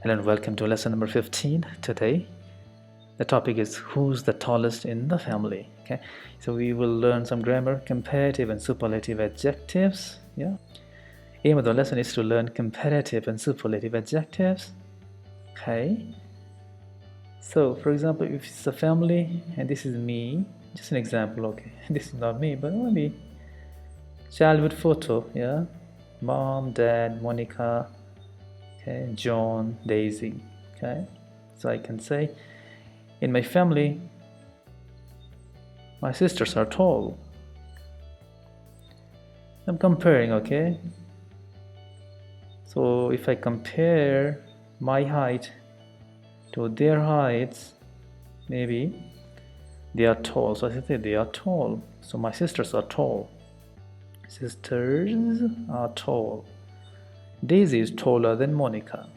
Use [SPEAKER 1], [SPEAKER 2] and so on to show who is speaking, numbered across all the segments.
[SPEAKER 1] Hello and welcome to lesson number 15 today. The topic is who's the tallest in the family. Okay, so we will learn some grammar, comparative and superlative adjectives. Aim of the lesson is to learn comparative and superlative adjectives. Okay, so for example, if it's a family and this is me, just an example. Okay, this is not me, but maybe childhood photo. Mom, dad, Monica, okay, John, Daisy. Okay, so I can say in my family my sisters are tall. I'm comparing, okay, so if I compare my height to their heights, maybe they are tall, so I say they are tall, so my sisters are tall. Sisters are tall. Daisy is taller than Monica,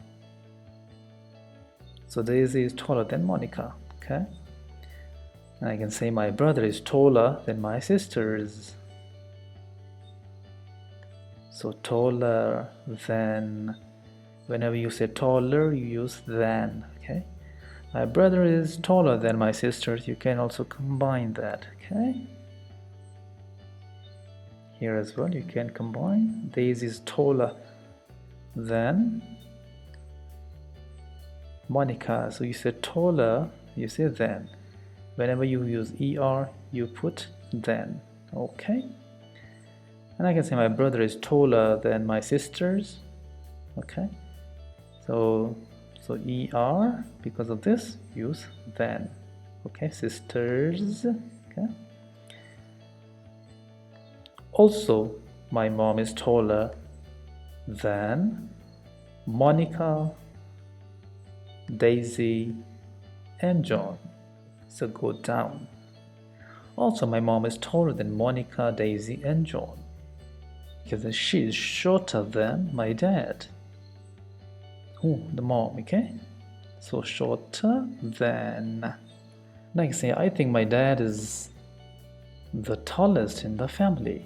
[SPEAKER 1] so Daisy is taller than Monica. Okay, and I can say my brother is taller than my sisters, so taller than, whenever you say taller you use than. Okay, my brother is taller than my sisters, you can also combine that. Okay, here as well you can combine. Daisy is taller than Monica, so you say taller, you say than. Whenever you use er you put than. Okay, and I can say my brother is taller than my sisters. Okay, so er, because of this use than. Okay, sisters. Okay, also my mom is taller than Monica, Daisy and John, so go down. Also my mom is taller than Monica, Daisy and John, because she is shorter than my dad. The mom. Okay, so shorter than. Now I can say I think my dad is the tallest in the family.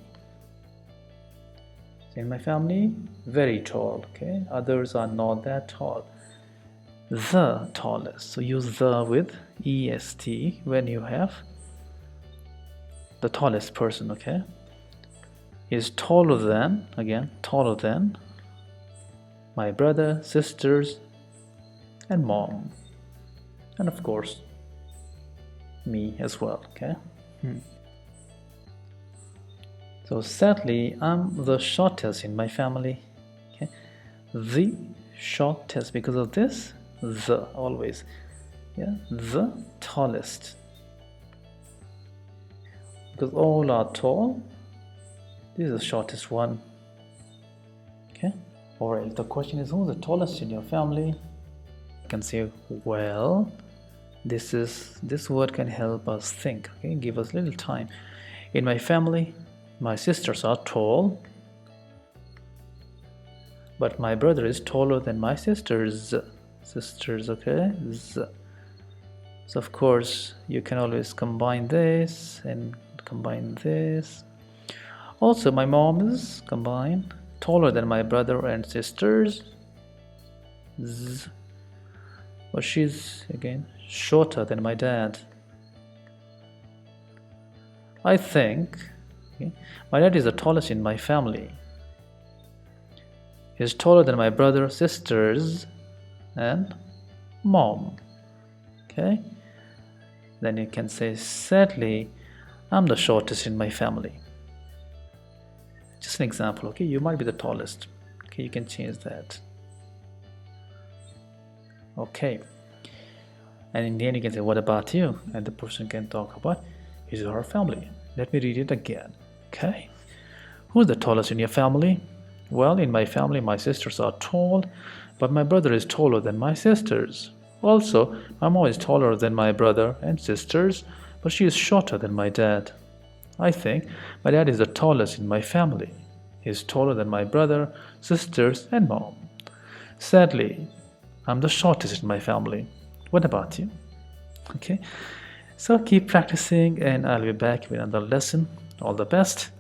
[SPEAKER 1] In my family, very tall. Okay, others are not that tall. The tallest, so use the with est when you have the tallest person. Okay, is taller than, again taller than my brother, sisters and mom, and of course me as well. Okay, so sadly I'm the shortest in my family. Okay, the shortest, because of this the always. The tallest, because all are tall, this is the shortest one. Okay, alright, the question is who's the tallest in your family? I can say, well, this word can help us think. Okay, give us a little time. In my family my sisters are tall, but my brother is taller than my sisters. Okay, so of course you can always combine this and combine this. Also my mom is combined taller than my brother and sisters, but she's again shorter than my dad. I think my dad is the tallest in my family. He's taller than my brother, sisters and mom. Okay, then you can say sadly I'm the shortest in my family. Just an example. Okay, you might be the tallest. Okay, you can change that. Okay, and in the end you can say what about you, and the person can talk about his or her family. Let me read it again. Okay, who's the tallest in your family? Well, in my family my sisters are tall, but my brother is taller than my sisters. Also, my mom is taller than my brother and sisters, but she is shorter than my dad. I think my dad is the tallest in my family. He is taller than my brother, sisters and mom. Sadly, I'm the shortest in my family. What about you? Okay, so keep practicing and I'll be back with another lesson. All the best.